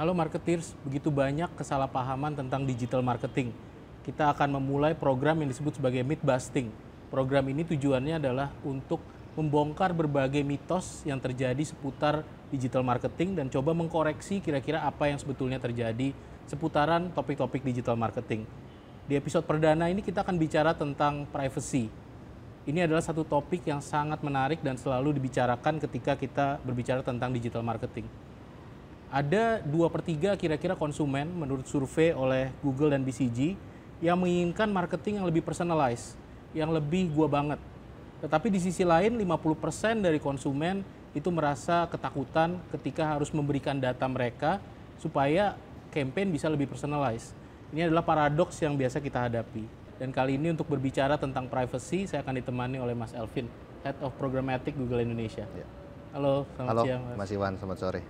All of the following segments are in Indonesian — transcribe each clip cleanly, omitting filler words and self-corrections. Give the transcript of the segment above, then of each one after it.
Halo marketeers, begitu banyak kesalahpahaman tentang digital marketing. Kita akan memulai program yang disebut sebagai myth busting. Program ini tujuannya adalah untuk membongkar berbagai mitos yang terjadi seputar digital marketing dan coba mengkoreksi kira-kira apa yang sebetulnya terjadi seputaran topik-topik digital marketing. Di episode perdana ini kita akan bicara tentang privacy. Ini adalah satu topik yang sangat menarik dan selalu dibicarakan ketika kita berbicara tentang digital marketing. Ada 2/3 kira-kira konsumen menurut survei oleh Google dan BCG yang menginginkan marketing yang lebih personalized, yang lebih gua banget. Tetapi di sisi lain 50% dari konsumen itu merasa ketakutan ketika harus memberikan data mereka supaya campaign bisa lebih personalized. Ini adalah paradoks yang biasa kita hadapi. Dan kali ini untuk berbicara tentang privacy, saya akan ditemani oleh Mas Elvin, Head of Programmatic Google Indonesia. Ya. Halo, selamat siang Mas Iwan, selamat sore.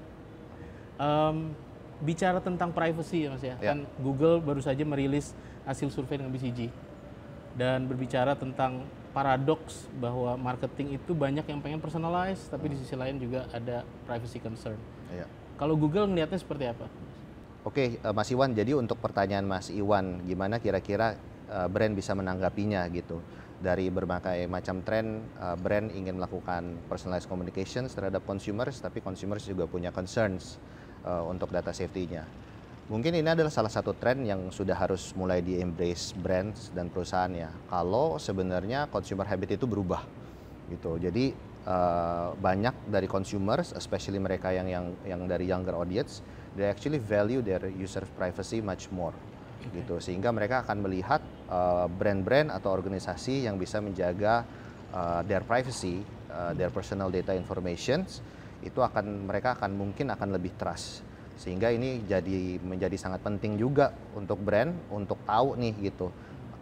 Bicara tentang privacy ya Mas ya, kan Google baru saja merilis hasil survei dengan BCG dan berbicara tentang paradoks bahwa marketing itu banyak yang pengen personalize, tapi di sisi lain juga ada privacy concern. Ya. Kalau Google melihatnya seperti apa? Oke, Mas Iwan, jadi untuk pertanyaan Mas Iwan, gimana kira-kira brand bisa menanggapinya gitu? Dari berbagai macam tren, brand ingin melakukan personalized communications terhadap consumers, tapi consumers juga punya concerns untuk data safety-nya. Mungkin ini adalah salah satu tren yang sudah harus mulai di-embrace brands dan perusahaannya. Kalau sebenarnya consumer habit itu berubah, gitu. Jadi banyak dari consumers, especially mereka yang dari younger audience, they actually value their user privacy much more, gitu. Sehingga mereka akan melihat brand-brand atau organisasi yang bisa menjaga their privacy, their personal data informations. Itu mereka mungkin akan lebih trust, sehingga ini menjadi sangat penting juga untuk brand untuk tahu nih gitu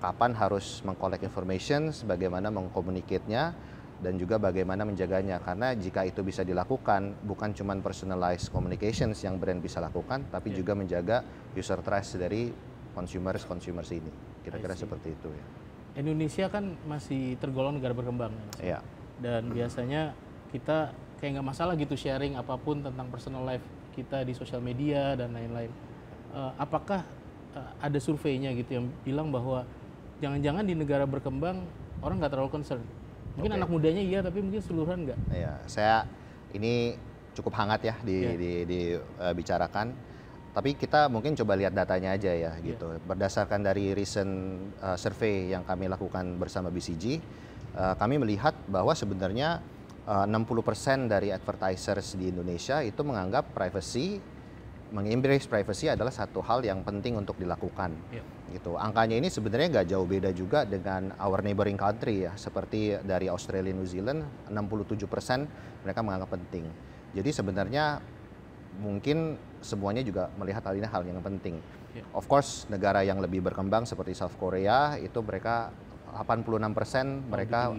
kapan harus mengkolek information, bagaimana mengkomunikasinya dan juga bagaimana menjaganya, karena jika itu bisa dilakukan bukan cuma personalized communications yang brand bisa lakukan, tapi juga menjaga user trust dari consumers ini, kira-kira seperti itu ya. Indonesia kan masih tergolong negara berkembang ya Mas? Ya. Dan biasanya kita kayak nggak masalah gitu sharing apapun tentang personal life kita di sosial media dan lain-lain. Apakah ada surveinya gitu yang bilang bahwa jangan-jangan di negara berkembang orang nggak terlalu concern? Mungkin anak mudanya iya, tapi mungkin seluruhan nggak? Iya, ini cukup hangat ya dibicarakan. Tapi kita mungkin coba lihat datanya aja ya gitu. Berdasarkan dari recent survei yang kami lakukan bersama BCG, kami melihat bahwa sebenarnya 60% dari advertisers di Indonesia itu menganggap mengembrace privacy adalah satu hal yang penting untuk dilakukan. Gitu. Angkanya ini sebenarnya nggak jauh beda juga dengan our neighboring country ya, seperti dari Australia, New Zealand, 67% mereka menganggap penting. Jadi sebenarnya mungkin semuanya juga melihat hal ini hal yang penting. Of course, negara yang lebih berkembang seperti South Korea itu mereka 86% mereka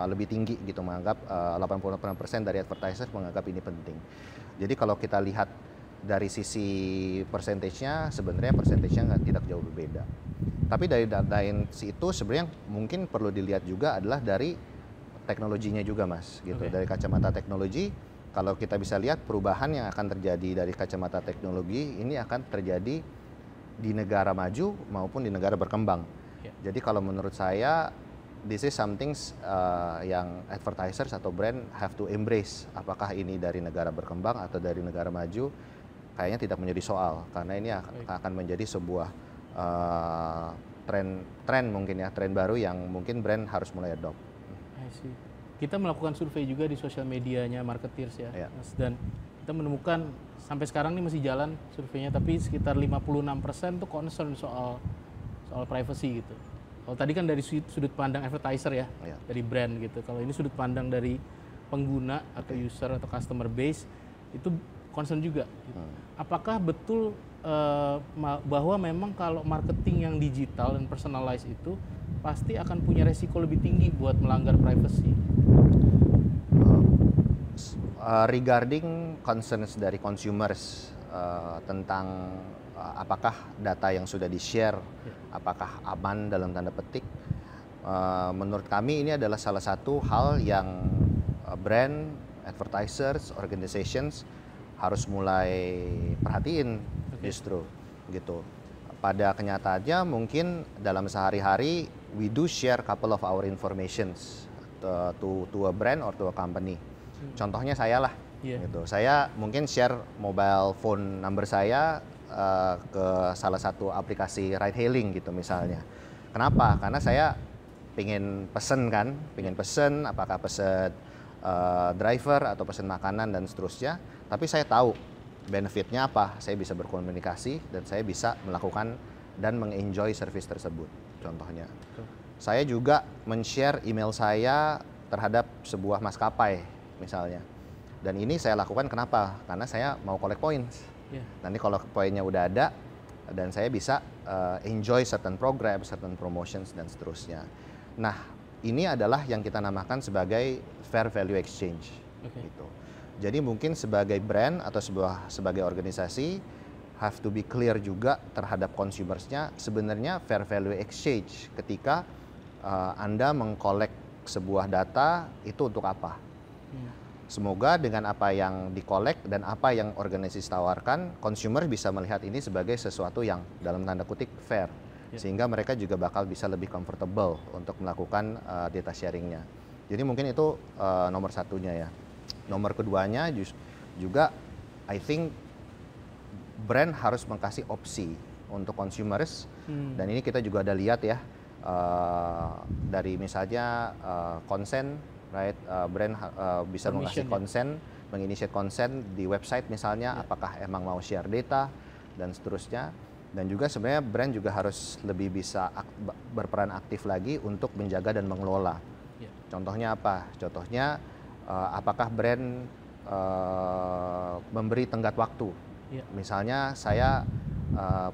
lebih tinggi gitu menganggap 86% dari advertisers menganggap ini penting. Jadi kalau kita lihat dari sisi persentasenya, sebenarnya persentasenya tidak jauh berbeda. Tapi dari lain itu sebenarnya mungkin perlu dilihat juga adalah dari teknologinya juga Mas, gitu. Dari kacamata teknologi, kalau kita bisa lihat perubahan yang akan terjadi dari kacamata teknologi ini akan terjadi di negara maju maupun di negara berkembang. Jadi kalau menurut saya, this is something yang advertisers atau brand have to embrace. Apakah ini dari negara berkembang atau dari negara maju, kayaknya tidak menjadi soal. Karena ini akan menjadi sebuah tren mungkin ya, tren baru yang mungkin brand harus mulai adopt. Kita melakukan survei juga di sosial medianya marketeers ya, Mas, dan kita menemukan sampai sekarang ini masih jalan surveinya, tapi sekitar 56% tuh concern soal privacy gitu. Kalau tadi kan dari sudut pandang advertiser ya, dari brand gitu. Kalau ini sudut pandang dari pengguna atau user atau customer base itu concern juga. Gitu. Apakah betul bahwa memang kalau marketing yang digital dan personalized itu pasti akan punya resiko lebih tinggi buat melanggar privacy? Regarding concerns dari consumers tentang apakah data yang sudah di-share, apakah aman dalam tanda petik, menurut kami ini adalah salah satu hal yang brand, advertisers, organizations harus mulai perhatiin justru gitu. Pada kenyataannya mungkin dalam sehari-hari we do share couple of our informations to a brand or to a company. Contohnya saya lah, gitu. Saya mungkin share mobile phone number saya ke salah satu aplikasi ride hailing gitu misalnya. Kenapa? Karena saya pengen pesen apakah pesen driver atau pesen makanan dan seterusnya. Tapi saya tahu benefitnya apa, saya bisa berkomunikasi dan saya bisa melakukan dan mengenjoy service tersebut. Contohnya, saya juga men-share email saya terhadap sebuah maskapai misalnya. Dan ini saya lakukan kenapa? Karena saya mau collect points. Nanti kalau poinnya udah ada dan saya bisa enjoy certain program, certain promotions dan seterusnya. Nah, ini adalah yang kita namakan sebagai fair value exchange. Gitu. Jadi mungkin sebagai brand atau sebagai organisasi have to be clear juga terhadap consumersnya sebenarnya fair value exchange ketika Anda mengkolek sebuah data itu untuk apa. Semoga dengan apa yang dikolek dan apa yang organisasi tawarkan, consumer bisa melihat ini sebagai sesuatu yang dalam tanda kutip fair. Sehingga mereka juga bakal bisa lebih comfortable untuk melakukan data sharingnya. Jadi mungkin itu nomor satunya ya. Nomor keduanya juga I think brand harus mengkasih opsi untuk consumers dan ini kita juga ada lihat ya dari misalnya konsen, right? Brand bisa mengasih konsen, menginitiate konsen di website misalnya, apakah emang mau share data dan seterusnya. Dan juga sebenarnya brand juga harus lebih bisa berperan aktif lagi untuk menjaga dan mengelola. Contohnya apa? Contohnya apakah brand memberi tenggat waktu? Misalnya saya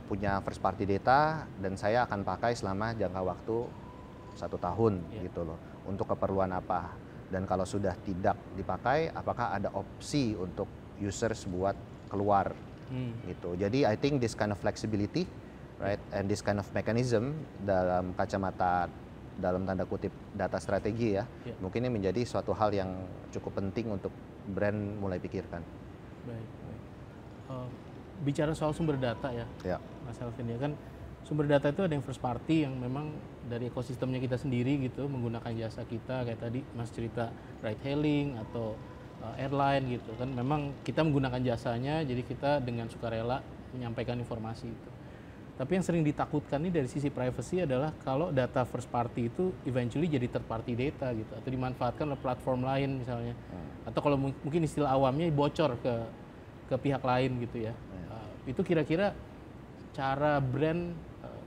punya first party data dan saya akan pakai selama jangka waktu 1 tahun gitu loh. Untuk keperluan apa? Dan kalau sudah tidak dipakai, apakah ada opsi untuk users buat keluar? Gitu. Jadi I think this kind of flexibility, right, and this kind of mechanism dalam kacamata dalam tanda kutip data strategi ya, mungkin ini menjadi suatu hal yang cukup penting untuk brand mulai pikirkan. Baik. Bicara soal sumber data ya, Mas Elvin ya kan, sumber data itu ada yang first party yang memang dari ekosistemnya kita sendiri gitu, menggunakan jasa kita kayak tadi Mas cerita ride hailing atau airline gitu kan, memang kita menggunakan jasanya, jadi kita dengan sukarela menyampaikan informasi itu. Tapi yang sering ditakutkan ini dari sisi privacy adalah kalau data first party itu eventually jadi third party data gitu, atau dimanfaatkan oleh platform lain misalnya, atau kalau mungkin istilah awamnya bocor ke pihak lain gitu ya. Itu kira-kira cara brand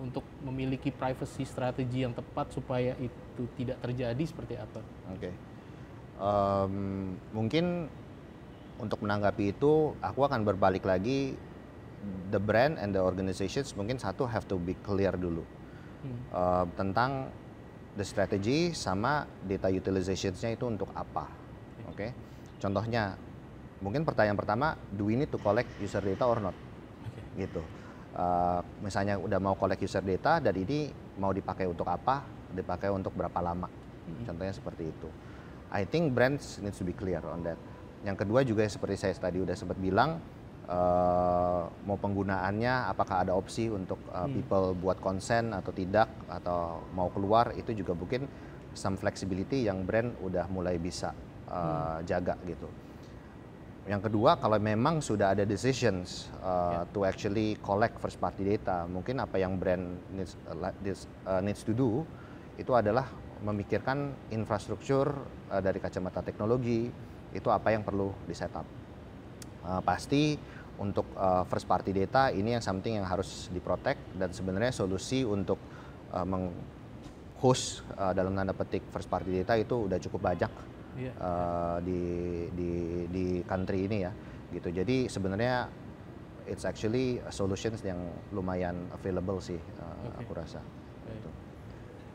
untuk memiliki privacy strategi yang tepat supaya itu tidak terjadi seperti apa? Mungkin untuk menanggapi itu aku akan berbalik lagi, the brand and the organizations mungkin satu have to be clear dulu tentang the strategy sama data utilization-nya itu untuk apa. Contohnya mungkin pertanyaan pertama, do we need to collect user data or not? Gitu. Misalnya udah mau collect user data dan ini mau dipakai untuk apa, dipakai untuk berapa lama. Contohnya seperti itu. I think brands needs to be clear on that. Yang kedua juga seperti saya tadi udah sempat bilang, mau penggunaannya apakah ada opsi untuk people buat konsen atau tidak, atau mau keluar, itu juga mungkin some flexibility yang brand udah mulai bisa jaga gitu. Yang kedua, kalau memang sudah ada decisions to actually collect first party data, mungkin apa yang brand needs to do itu adalah memikirkan infrastruktur dari kacamata teknologi, itu apa yang perlu di setup. Pasti untuk first party data ini yang something yang harus diprotect, dan sebenarnya solusi untuk meng-host dalam tanda petik first party data itu udah cukup banyak di country ini ya gitu. Jadi sebenarnya it's actually solutions yang lumayan available sih, aku rasa. Gitu.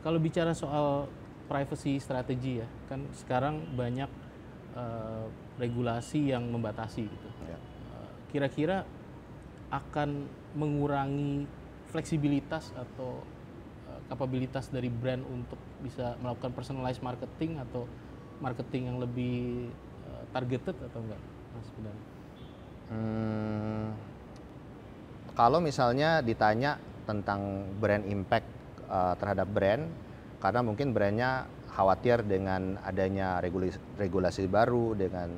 Kalau bicara soal privacy strategi ya, kan sekarang banyak regulasi yang membatasi gitu. Kira-kira akan mengurangi fleksibilitas atau kapabilitas dari brand untuk bisa melakukan personalized marketing atau marketing yang lebih targeted atau enggak, Mas sebenarnya? Kalau misalnya ditanya tentang brand impact terhadap brand, karena mungkin brandnya khawatir dengan adanya regulasi baru dengan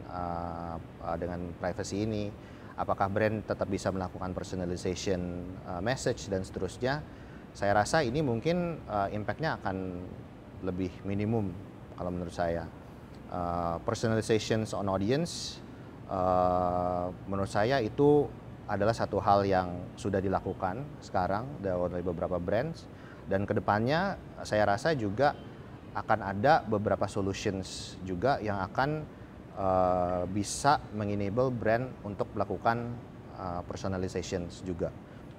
privacy ini, apakah brand tetap bisa melakukan personalization message dan seterusnya? Saya rasa ini mungkin impact-nya akan lebih minimum kalau menurut saya. Personalizations on audience, menurut saya itu adalah satu hal yang sudah dilakukan sekarang oleh beberapa brands, dan kedepannya saya rasa juga akan ada beberapa solutions juga yang akan bisa mengenable brand untuk melakukan personalizations juga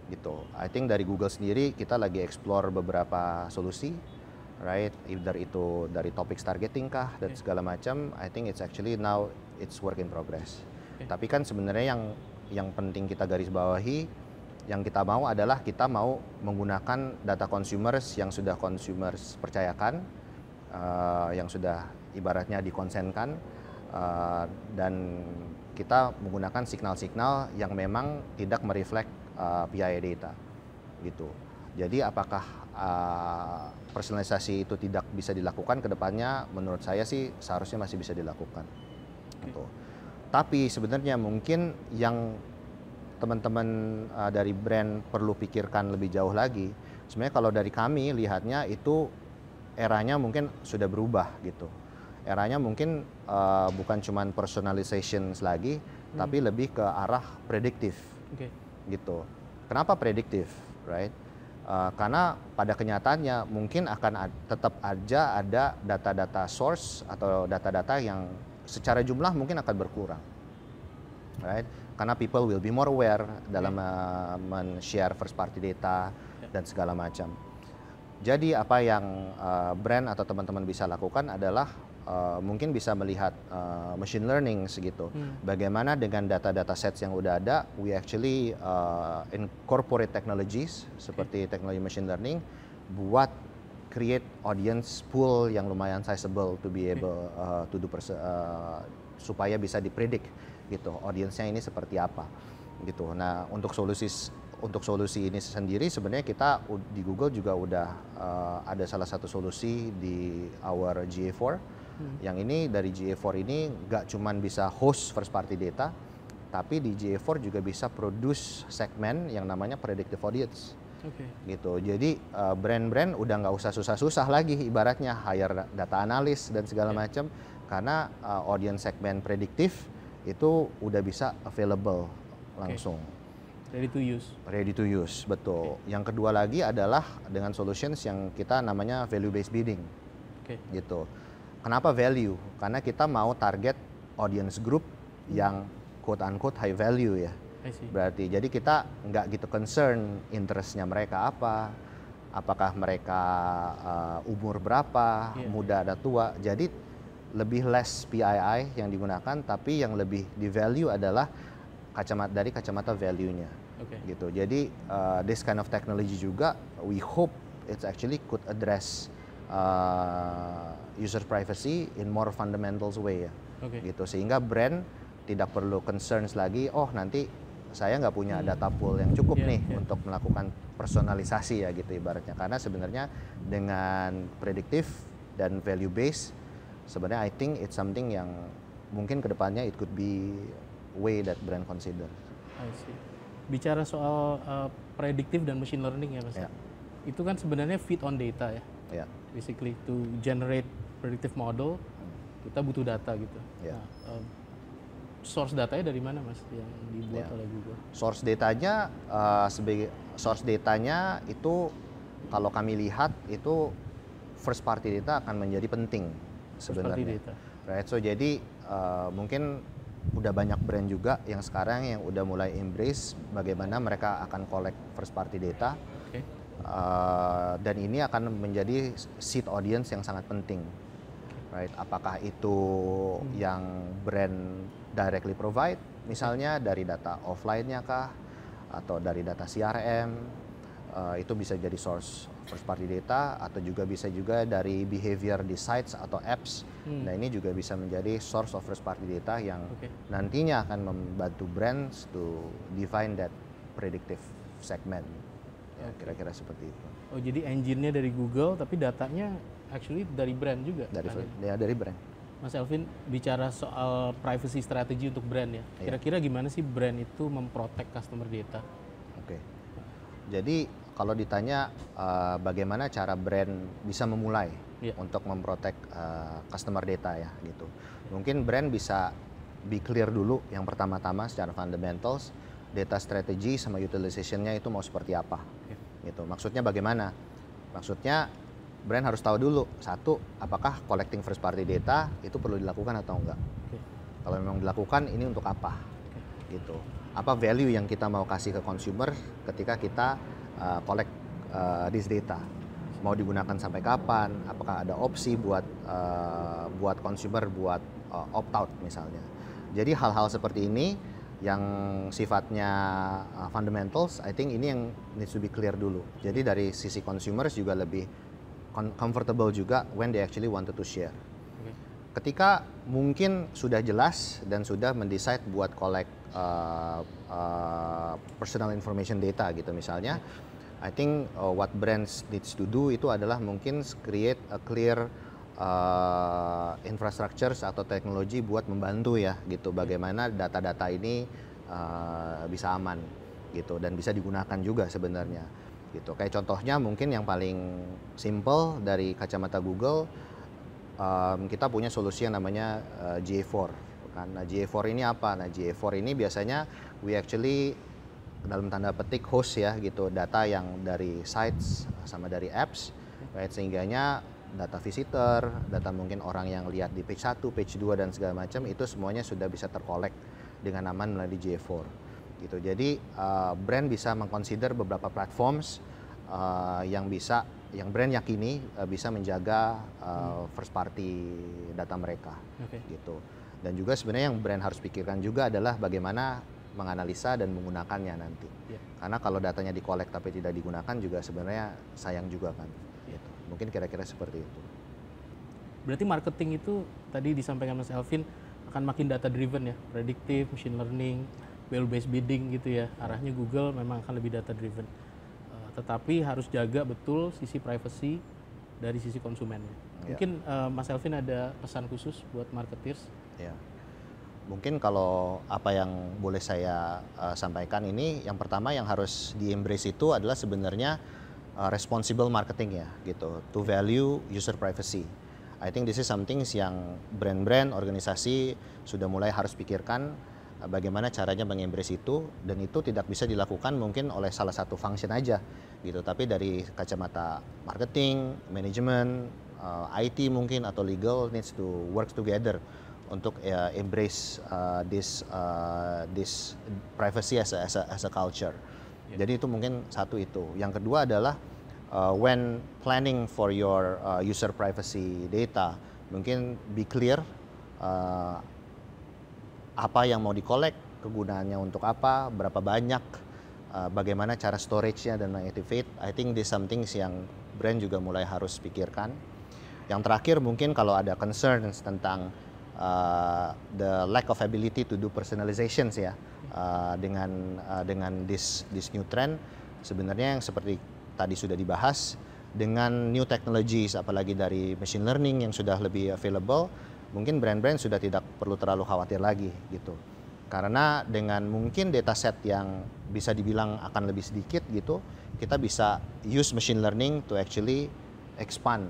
gitu. I think dari Google sendiri kita lagi explore beberapa solusi, right? Either itu dari topics targeting kah dan segala macam. I think it's actually now it's work in progress. Tapi kan sebenarnya yang penting kita garis bawahi, yang kita mau adalah kita mau menggunakan data consumers yang sudah consumers percayakan, yang sudah ibaratnya dikonsenkan, dan kita menggunakan signal-signal yang memang tidak mereflek PII data gitu. Jadi apakah personalisasi itu tidak bisa dilakukan ke depannya? Menurut saya sih seharusnya masih bisa dilakukan. Gitu. Tapi sebenarnya mungkin yang teman-teman dari brand perlu pikirkan lebih jauh lagi, sebenarnya kalau dari kami lihatnya itu eranya mungkin sudah berubah gitu. Eranya mungkin bukan cuma personalizations lagi, tapi lebih ke arah prediktif. Gitu. Kenapa prediktif, right? Karena pada kenyataannya mungkin akan tetap aja ada data-data source atau data-data yang secara jumlah mungkin akan berkurang, right? Karena people will be more aware dalam men-share first party data dan segala macam. Jadi apa yang brand atau teman-teman bisa lakukan adalah mungkin bisa melihat machine learning segitu. Bagaimana dengan data-data sets yang udah ada, we actually incorporate technologies seperti teknologi machine learning buat create audience pool yang lumayan sizable to be able to do supaya bisa dipredik gitu audiensnya ini seperti apa gitu. Nah untuk solusi ini sendiri sebenarnya kita di Google juga udah ada salah satu solusi di our GA4. Yang ini dari GA4 ini nggak cuman bisa host first party data, tapi di GA4 juga bisa produce segmen yang namanya predictive audience. Gitu. Jadi brand-brand udah nggak usah susah-susah lagi ibaratnya hire data analis dan segala macam, karena audience segmen prediktif itu udah bisa available langsung. Ready to use. Ready to use, betul. Yang kedua lagi adalah dengan solutions yang kita namanya value based bidding. Gitu. Kenapa value? Karena kita mau target audience group yang quote unquote high value ya. Berarti jadi kita nggak gitu concern interestnya mereka apa, apakah mereka umur berapa, muda atau tua. Jadi lebih less PII yang digunakan, tapi yang lebih di value adalah dari kacamata value-nya. Gitu. Jadi this kind of technology juga we hope it's actually could address user privacy in more fundamental way ya. Gitu. Sehingga brand tidak perlu concerns lagi, oh nanti saya nggak punya data pool yang cukup nih untuk melakukan personalisasi ya gitu ibaratnya. Karena sebenarnya dengan prediktif dan value based, sebenarnya I think it's something yang mungkin kedepannya it could be way that brand consider. I see. Bicara soal prediktif dan machine learning ya Mas. Itu kan sebenarnya feed on data ya. Basically to generate predictive model kita butuh data gitu. Nah, source datanya dari mana Mas yang dibuat oleh Google? Source datanya itu kalau kami lihat itu first party data akan menjadi penting sebenarnya. Right? So jadi mungkin udah banyak brand juga yang sekarang yang udah mulai embrace bagaimana mereka akan collect first party data. Dan ini akan menjadi seed audience yang sangat penting. Right? Apakah itu yang brand directly provide, misalnya dari data offline-nya kah, atau dari data CRM, itu bisa jadi source first party data, atau juga bisa juga dari behavior di sites atau apps. Nah ini juga bisa menjadi source of first party data yang nantinya akan membantu brands to define that predictive segment. Ya, kira-kira seperti itu. Oh, jadi engine-nya dari Google, tapi datanya actually dari brand juga? Dari brand. Mas Elvin, bicara soal privacy strategy untuk brand ya, kira-kira gimana sih brand itu memprotek customer data? Oke. Jadi kalau ditanya bagaimana cara brand bisa memulai untuk memprotek customer data ya gitu. Mungkin brand bisa be clear dulu yang pertama-tama secara fundamentals, data strategy sama utilization-nya itu mau seperti apa. Gitu. Maksudnya bagaimana? Maksudnya brand harus tahu dulu, satu, apakah collecting first party data itu perlu dilakukan atau enggak. Kalau memang dilakukan, ini untuk apa? Gitu. Apa value yang kita mau kasih ke consumer ketika kita collect this data? Mau digunakan sampai kapan? Apakah ada opsi buat consumer buat opt out misalnya? Jadi hal-hal seperti ini yang sifatnya fundamentals, I think ini yang needs to be clear dulu. Jadi dari sisi consumers juga lebih comfortable juga when they actually wanted to share. Ketika mungkin sudah jelas dan sudah mendecide buat collect personal information data gitu misalnya, I think what brands needs to do itu adalah mungkin create a clear infrastructures atau teknologi buat membantu ya gitu bagaimana data-data ini bisa aman gitu dan bisa digunakan juga sebenarnya gitu. Kayak contohnya mungkin yang paling simple dari kacamata Google, kita punya solusi yang namanya GA4 kan. Nah, GA4 ini apa? Nah, GA4 ini biasanya we actually dalam tanda petik host ya gitu data yang dari sites sama dari apps, right? Sehingganya data visitor, data mungkin orang yang lihat di page 1, page 2 dan segala macam itu semuanya sudah bisa terkolek dengan aman melalui GA4 gitu. Jadi brand bisa mengconsider beberapa platforms yang brand yakini bisa menjaga first party data mereka gitu. Dan juga sebenarnya yang brand harus pikirkan juga adalah bagaimana menganalisa dan menggunakannya nanti. Karena kalau datanya dikolek tapi tidak digunakan juga sebenarnya sayang juga kan. Gitu. Mungkin kira-kira seperti itu. Berarti marketing itu tadi disampaikan Mas Elvin akan makin data driven ya, predictive, machine learning, value based bidding gitu ya. Arahnya Google memang akan lebih data driven. Tetapi harus jaga betul sisi privacy dari sisi konsumennya. Mungkin Mas Elvin ada pesan khusus buat marketers? Ya. Mungkin kalau apa yang boleh saya sampaikan ini, yang pertama yang harus di-embrace itu adalah sebenarnya responsible marketing ya gitu, to value user privacy. I think this is something yang brand-brand, organisasi sudah mulai harus pikirkan bagaimana caranya mengembrace itu, dan itu tidak bisa dilakukan mungkin oleh salah satu function aja gitu, tapi dari kacamata marketing, manajemen, IT mungkin atau legal needs to work together untuk embrace this privacy as a culture. Jadi itu mungkin satu itu. Yang kedua adalah when planning for your user privacy data, mungkin be clear apa yang mau di-collect, kegunaannya untuk apa, berapa banyak, bagaimana cara storage-nya dan mengactivate. I think this something yang brand juga mulai harus pikirkan. Yang terakhir mungkin kalau ada concerns tentang the lack of ability to do personalizations ya dengan this new trend, sebenarnya yang seperti tadi sudah dibahas, dengan new technologies apalagi dari machine learning yang sudah lebih available, mungkin brand-brand sudah tidak perlu terlalu khawatir lagi gitu. Karena dengan mungkin dataset yang bisa dibilang akan lebih sedikit gitu, kita bisa use machine learning to actually expand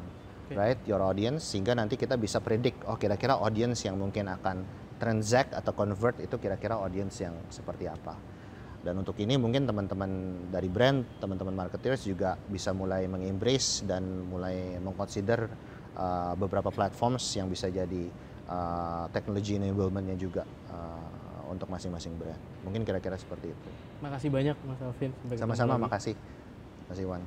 right your audience, sehingga nanti kita bisa predict kira-kira audience yang mungkin akan transact atau convert itu kira-kira audience yang seperti apa. Dan untuk ini mungkin teman-teman dari brand, teman-teman marketers juga bisa mulai mengembrace dan mulai mengconsider beberapa platforms yang bisa jadi technology enablement-nya juga untuk masing-masing brand. Mungkin kira-kira seperti itu. Makasih banyak Mas Elvin. Sama-sama, makasih. Mas Iwan.